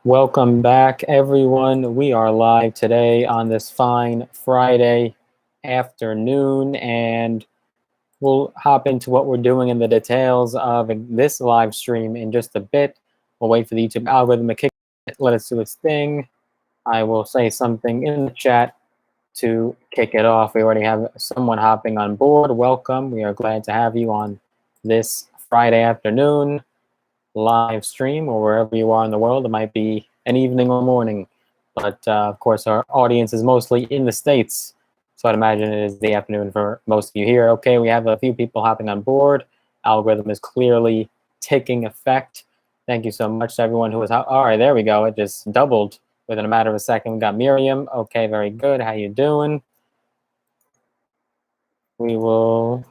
Welcome back, everyone. We are live today on this fine Friday afternoon, and we'll hop into what we're doing in the details of this live stream in just a bit. We'll wait for the YouTube algorithm to kick it, let us do its thing. I will say something in the chat to kick it off. We already have someone hopping on board. Welcome. We are glad to have you on this Friday afternoon live stream, or wherever you are in the world. It might be an evening or morning, but of course our audience is mostly in the States, so I'd imagine it is the afternoon for most of you here. Okay, we have a few people hopping on board. Algorithm is clearly taking effect. Thank you so much to everyone who was all right, there we go. It just doubled within a matter of a second. We got Miriam. Okay, very good. How you doing? We will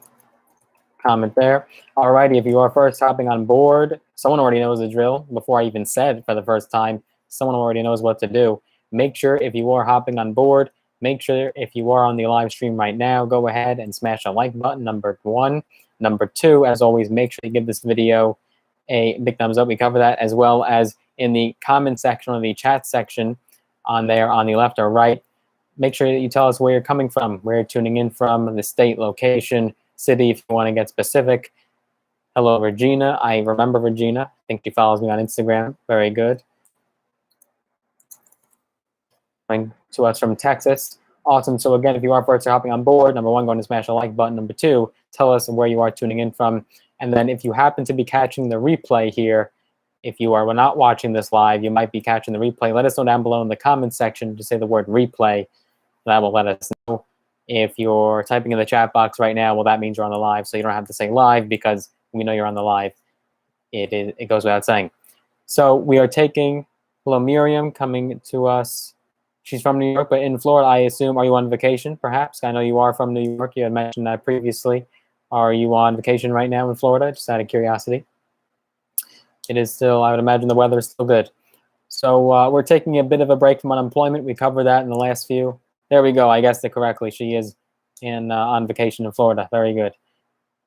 comment there. Alrighty, if you are first hopping on board, someone already knows the drill. Before I even said for the first time, someone already knows what to do. Make sure if you are hopping on board, make sure if you are on the live stream right now, go ahead and smash the like button, number one. Number two, as always, make sure you give this video a big thumbs up. We cover that, as well as in the comment section or the chat section on there on the left or right. Make sure that you tell us where you're coming from, where you're tuning in from, the state, location, city, if you want to get specific. Hello, Regina. I remember Regina. I think she follows me on Instagram. Very good. Coming to us from Texas. Awesome. So again, if you are first hopping on board, number one, go and smash the like button. Number two, tell us where you are tuning in from. And then if you happen to be catching the replay here, if you are not watching this live, you might be catching the replay. Let us know down below in the comments section. Just say the word replay. That will let us know. If you're typing in the chat box right now, well, that means you're on the live, so you don't have to say live because we know you're on the live. It goes without saying. So we are taking, hello, Miriam, coming to us. She's from New York, but in Florida, I assume. Are you on vacation, perhaps? I know you are from New York. You had mentioned that previously. Are you on vacation right now in Florida, just out of curiosity? It is still, I would imagine the weather is still good. So we're taking a bit of a break from unemployment. We covered that in the last few. There we go. I guessed it correctly. She is on vacation in Florida. Very good.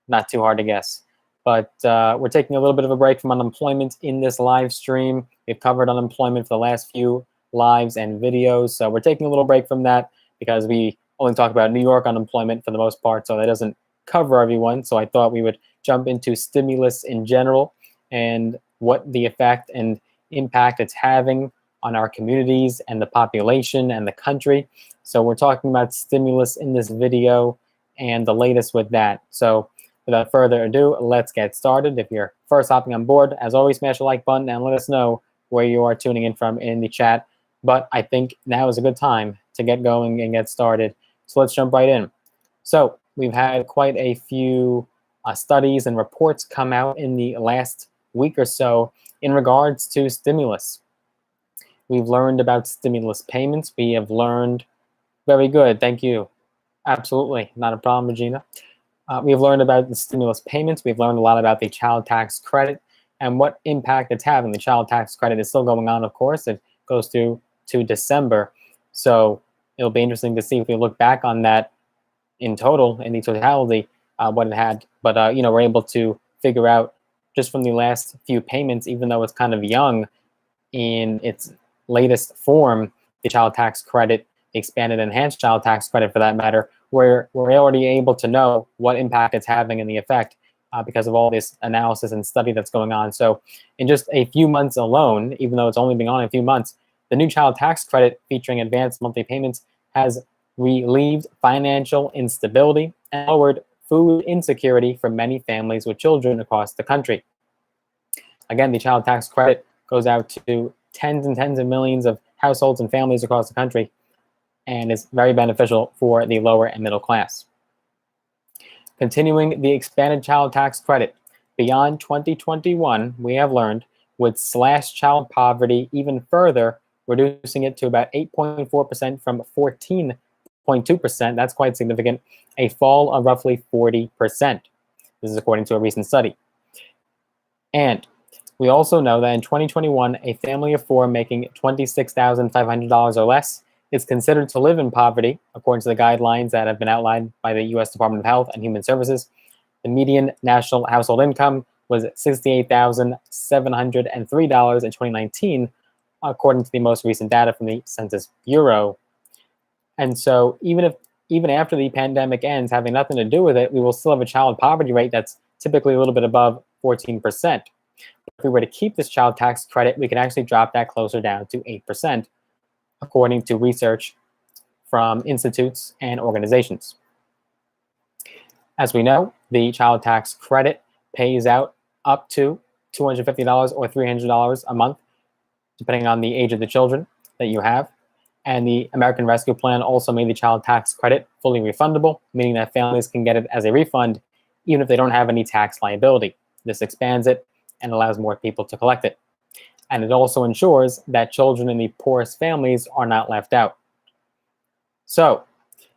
Not too hard to guess. But we're taking a little bit of a break from unemployment in this live stream. We've covered unemployment for the last few lives and videos. So we're taking a little break from that because we only talk about New York unemployment for the most part. So that doesn't cover everyone. So I thought we would jump into stimulus in general and what the effect and impact it's having on our communities and the population and the country. So we're talking about stimulus in this video and the latest with that. So without further ado, let's get started. If you're first hopping on board, as always, smash the like button and let us know where you are tuning in from in the chat. But I think now is a good time to get going and get started. So let's jump right in. So we've had quite a few studies and reports come out in the last week or so in regards to stimulus. We've learned about stimulus payments. We have learned, very good, thank you. Absolutely, not a problem, Regina. We've learned about the stimulus payments. We've learned a lot about the child tax credit and what impact it's having. The child tax credit is still going on, of course. It goes through to December. So it'll be interesting to see if we look back on that in total, in the totality, what it had. But, you know, we're able to figure out just from the last few payments, even though it's kind of young in its latest form, the child tax credit, expanded enhanced child tax credit for that matter, where we're already able to know what impact it's having and the effect because of all this analysis and study that's going on. So in just a few months alone, even though it's only been on a few months, the new child tax credit featuring advanced monthly payments has relieved financial instability and lowered food insecurity for many families with children across the country. Again, the child tax credit goes out to tens and tens of millions of households and families across the country and is very beneficial for the lower and middle class. Continuing the expanded child tax credit beyond 2021, we have learned, would slash child poverty even further, reducing it to about 8.4% from 14.2%. That's quite significant, a fall of roughly 40%. This is according to a recent study. And we also know that in 2021, a family of four making $26,500 or less is considered to live in poverty, according to the guidelines that have been outlined by the U.S. Department of Health and Human Services. The median national household income was $68,703 in 2019, according to the most recent data from the Census Bureau. And so even after the pandemic ends, having nothing to do with it, we will still have a child poverty rate that's typically a little bit above 14%. If we were to keep this child tax credit, we can actually drop that closer down to 8%, according to research from institutes and organizations. As we know, the child tax credit pays out up to $250 or $300 a month, depending on the age of the children that you have. And the American Rescue Plan also made the child tax credit fully refundable, meaning that families can get it as a refund even if they don't have any tax liability. This expands it and allows more people to collect it. And it also ensures that children in the poorest families are not left out. So,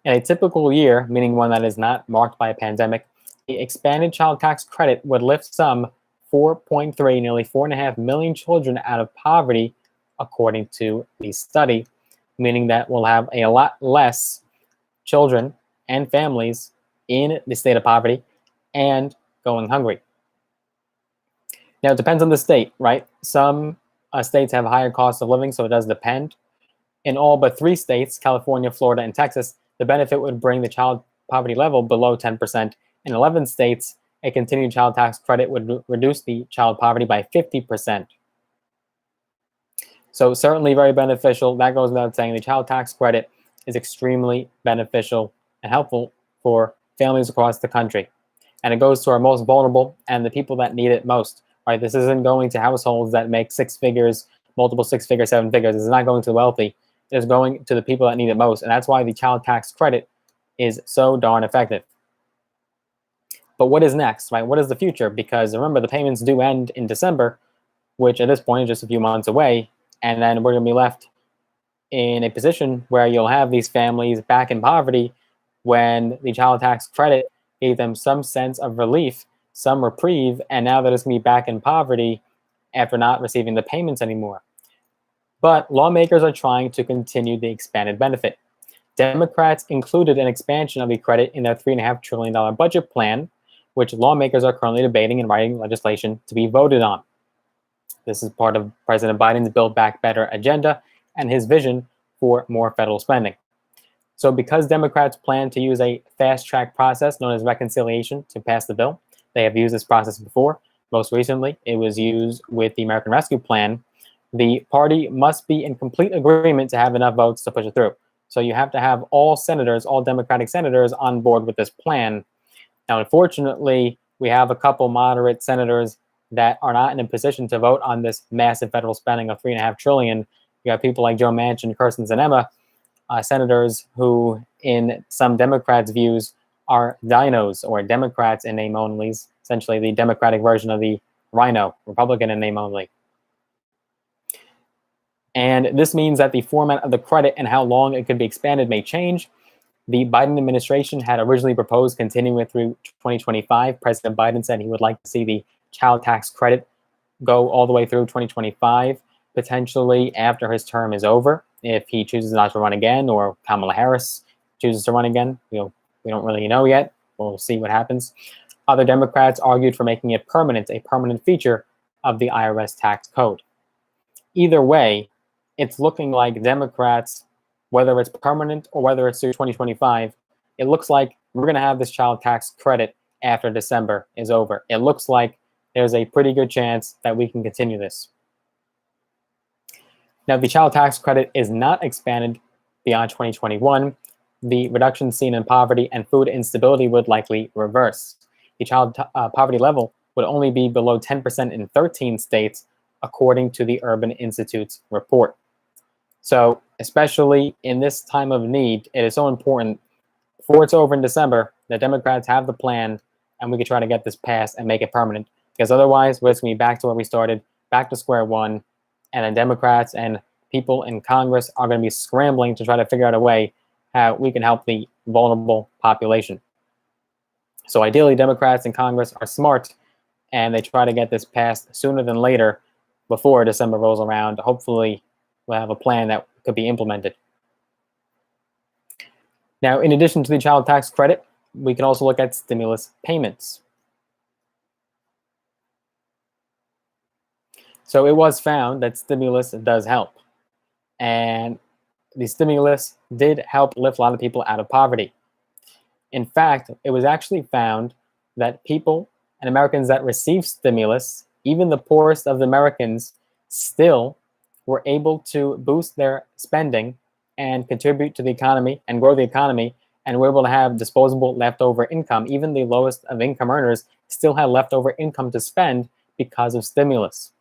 in a typical year, meaning one that is not marked by a pandemic, the expanded child tax credit would lift some 4.3, nearly 4.5 million children out of poverty, according to the study, meaning that we'll have a lot less children and families in the state of poverty and going hungry. Now, it depends on the state, right? Some states have higher costs of living, so it does depend. In all but 3 states, California, Florida, and Texas, the benefit would bring the child poverty level below 10%. In 11 states, a continued child tax credit would reduce the child poverty by 50%. So certainly very beneficial. That goes without saying. The child tax credit is extremely beneficial and helpful for families across the country. And it goes to our most vulnerable and the people that need it most. Right? This isn't going to households that make 6 figures, multiple 6 figures, 7 figures. This is not going to the wealthy. It is going to the people that need it most. And that's why the child tax credit is so darn effective. But what is next, right? What is the future? Because remember, the payments do end in December, which at this point is just a few months away. And then we're going to be left in a position where you'll have these families back in poverty when the child tax credit gave them some sense of relief, some reprieve, and now they're just going to be back in poverty after not receiving the payments anymore. But lawmakers are trying to continue the expanded benefit. Democrats included an expansion of the credit in their $3.5 trillion budget plan, which lawmakers are currently debating and writing legislation to be voted on. This is part of President Biden's Build Back Better agenda and his vision for more federal spending. So because Democrats plan to use a fast-track process known as reconciliation to pass the bill, they have used this process before. Most recently, it was used with the American Rescue Plan. The party must be in complete agreement to have enough votes to push it through. So you have to have all senators, all Democratic senators on board with this plan. Now, unfortunately, we have a couple moderate senators that are not in a position to vote on this massive federal spending of $3.5 trillion. You have people like Joe Manchin, Kirsten Sinema, senators who, in some Democrats' views, are dinos, or Democrats in name only, essentially the Democratic version of the rhino, Republican in name only. And this means that the format of the credit and how long it could be expanded may change. The Biden administration had originally proposed continuing it through 2025. President Biden said he would like to see the child tax credit go all the way through 2025, potentially after his term is over, if he chooses not to run again, or Kamala Harris chooses to run again. We don't really know yet. We'll see what happens. Other Democrats argued for making it permanent, a permanent feature of the IRS tax code. Either way, it's looking like Democrats, whether it's permanent or whether it's through 2025, it looks like we're going to have this child tax credit after December is over. It looks like there's a pretty good chance that we can continue this. Now, the child tax credit is not expanded beyond 2021. The reduction seen in poverty and food instability would likely reverse. The child poverty level would only be below 10% in 13 states, according to the Urban Institute's report. So, especially in this time of need, it is so important, before it's over in December, that Democrats have the plan and we can try to get this passed and make it permanent. Because otherwise, we're just going to be back to where we started, back to square one, and then Democrats and people in Congress are going to be scrambling to try to figure out a way how we can help the vulnerable population. So ideally, Democrats in Congress are smart and they try to get this passed sooner than later, before December rolls around. Hopefully, we'll have a plan that could be implemented. Now, in addition to the child tax credit, we can also look at stimulus payments. So it was found that stimulus does help. And the stimulus did help lift a lot of people out of poverty. In fact, it was actually found that people and Americans that received stimulus, even the poorest of the Americans, still were able to boost their spending and contribute to the economy and grow the economy, and were able to have disposable leftover income. Even the lowest of income earners still had leftover income to spend because of stimulus.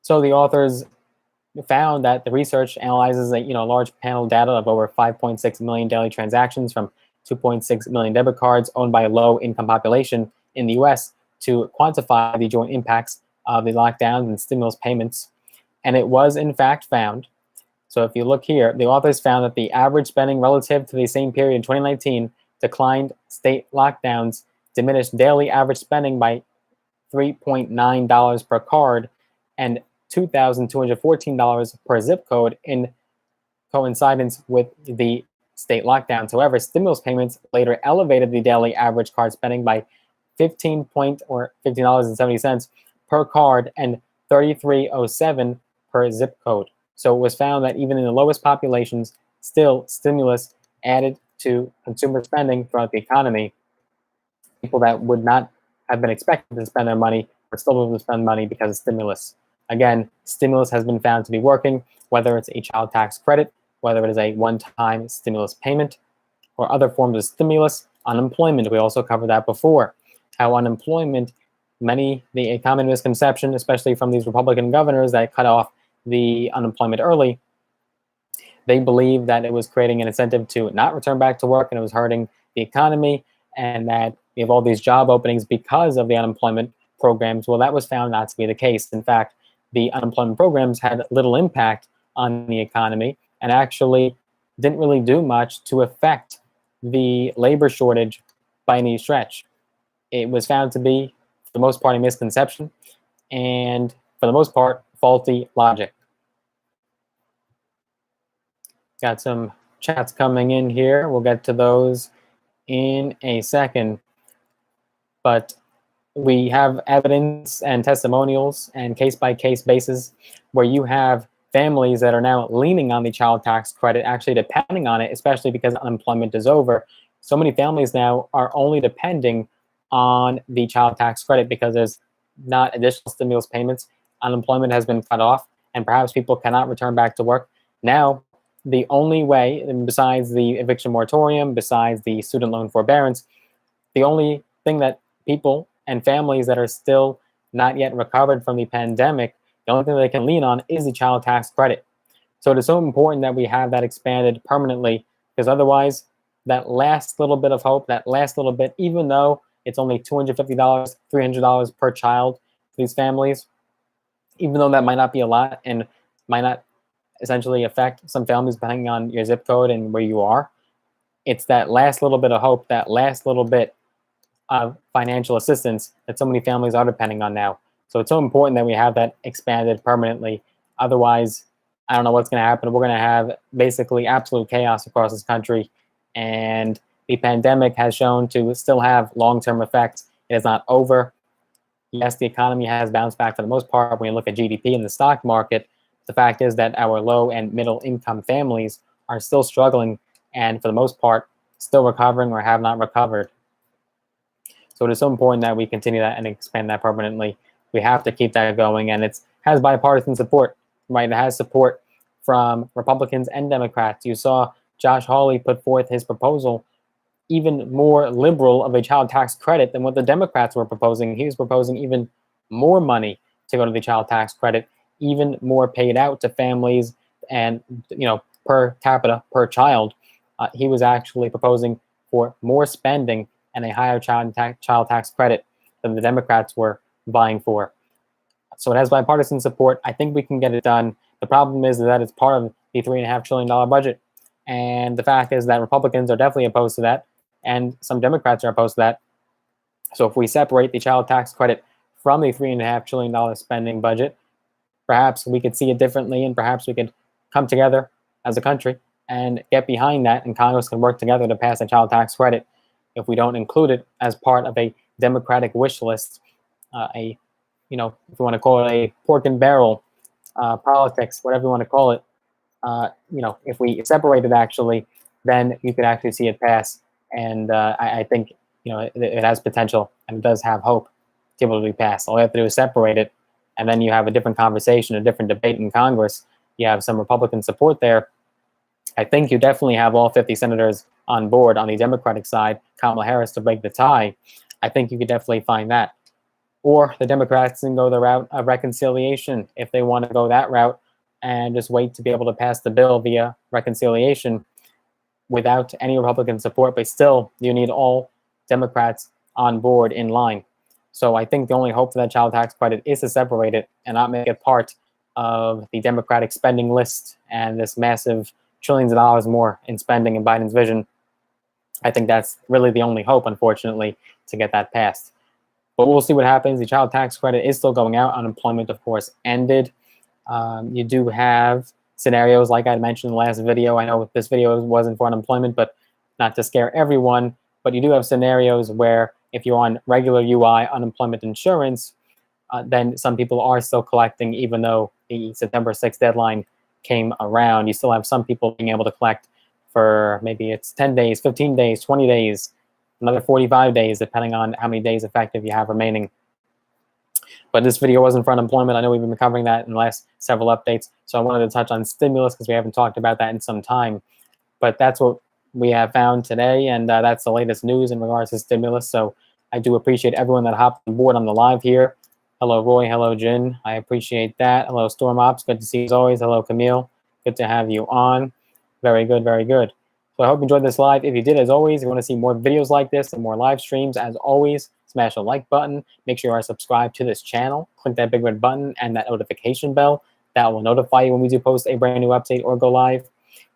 So the authors found that the research analyzes a large panel data of over 5.6 million daily transactions from 2.6 million debit cards owned by a low-income population in the U.S. to quantify the joint impacts of the lockdowns and stimulus payments. And it was in fact found. So if you look here, the authors found that the average spending relative to the same period in 2019 declined. State lockdowns diminished daily average spending by $3.9 per card and $2,214 per zip code in coincidence with the state lockdowns. However, stimulus payments later elevated the daily average card spending by $15.70 per card and $33.07 per zip code. So it was found that even in the lowest populations, still stimulus added to consumer spending throughout the economy. People that would not have been expected to spend their money were still able to spend money because of stimulus. Again, stimulus has been found to be working, whether it's a child tax credit, whether it is a one-time stimulus payment, or other forms of stimulus. Unemployment, we also covered that before. How unemployment, the common misconception, especially from these Republican governors that cut off the unemployment early, they believe that it was creating an incentive to not return back to work and it was hurting the economy, and that we have all these job openings because of the unemployment programs. Well, that was found not to be the case. In fact, the unemployment programs had little impact on the economy and actually didn't really do much to affect the labor shortage by any stretch. It was found to be, for the most part, a misconception and, for the most part, faulty logic. Got some chats coming in here. We'll get to those in a second. But we have evidence and testimonials and case-by-case basis where you have families that are now leaning on the child tax credit, actually depending on it, especially because unemployment is over. So many families now are only depending on the child tax credit because there's not additional stimulus payments. Unemployment has been cut off, and perhaps people cannot return back to work. Now, the only way, besides the eviction moratorium, besides the student loan forbearance, the only thing that people and families that are still not yet recovered from the pandemic, the only thing they can lean on is the child tax credit. So it is so important that we have that expanded permanently, because otherwise that last little bit of hope, that last little bit, even though it's only $250, $300 per child for these families, even though that might not be a lot and might not essentially affect some families depending on your zip code and where you are, it's that last little bit of hope, that last little bit of financial assistance that so many families are depending on now. So it's so important that we have that expanded permanently. Otherwise, I don't know what's going to happen. We're going to have basically absolute chaos across this country. And the pandemic has shown to still have long-term effects. It is not over. Yes, the economy has bounced back for the most part when you look at GDP and the stock market. The fact is that our low and middle income families are still struggling and, for the most part, still recovering or have not recovered. So it is so important that we continue that and expand that permanently. We have to keep that going, and it has bipartisan support, right? It has support from Republicans and Democrats. You saw Josh Hawley put forth his proposal, even more liberal of a child tax credit than what the Democrats were proposing. He was proposing even more money to go to the child tax credit, even more paid out to families and, per capita, per child. He was actually proposing for more spending and a higher child tax credit than the Democrats were vying for. So it has bipartisan support. I think we can get it done. The problem is that it's part of the $3.5 trillion budget. And the fact is that Republicans are definitely opposed to that, and some Democrats are opposed to that. So if we separate the child tax credit from the $3.5 trillion spending budget, perhaps we could see it differently, and perhaps we could come together as a country and get behind that, and Congress can work together to pass a child tax credit if we don't include it as part of a Democratic wish list, a you know, if you want to call it a pork and barrel politics, whatever you want to call it, you know, if we separate it actually, then you could actually see it pass. And I think, you know, it has potential and it does have hope to be able to be passed. All you have to do is separate it, and then you have a different conversation, a different debate in Congress. You have some Republican support there. I think you definitely have all 50 senators on board on the Democratic side, Kamala Harris to break the tie. I think you could definitely find that. Or the Democrats can go the route of reconciliation if they want to go that route and just wait to be able to pass the bill via reconciliation without any Republican support, but still you need all Democrats on board in line. So I think the only hope for that child tax credit is to separate it and not make it part of the Democratic spending list and this massive trillions of dollars more in spending in Biden's vision. I think that's really the only hope, unfortunately, to get that passed. But we'll see what happens. The child tax credit is still going out. Unemployment, of course, ended. You do have scenarios like I mentioned in the last video. I know this video wasn't for unemployment, but not to scare everyone. But you do have scenarios where if you're on regular UI unemployment insurance, then some people are still collecting, even though the September 6th deadline came around. You still have some people being able to collect for maybe it's 10 days, 15 days, 20 days, another 45 days, depending on how many days effective you have remaining. But this video wasn't for unemployment. I know we've been covering that in the last several updates. So I wanted to touch on stimulus because we haven't talked about that in some time. But that's what we have found today. And that's the latest news in regards to stimulus. So I do appreciate everyone that hopped on board on the live here. Hello, Roy. Hello, Jin. I appreciate that. Hello, Storm Ops. Good to see you as always. Hello, Camille. Good to have you on. Very good, very good. So I hope you enjoyed this live. If you did, as always, if you want to see more videos like this and more live streams, as always, smash the like button. Make sure you are subscribed to this channel. Click that big red button and that notification bell. That will notify you when we do post a brand new update or go live.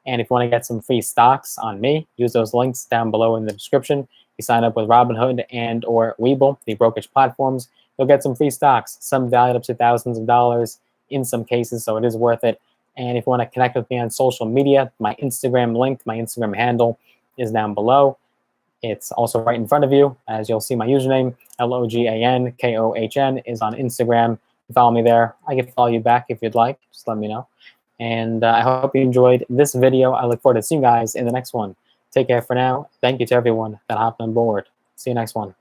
And if you want to get some free stocks on me, use those links down below in the description. You sign up with Robinhood and or Webull, the brokerage platforms, you'll get some free stocks, some valued up to thousands of dollars in some cases, so it is worth it. And if you want to connect with me on social media, my Instagram link, my Instagram handle is down below. It's also right in front of you, as you'll see my username, LOGANKOHN, is on Instagram. Follow me there. I can follow you back if you'd like. Just let me know. And I hope you enjoyed this video. I look forward to seeing you guys in the next one. Take care for now. Thank you to everyone that hopped on board. See you next one.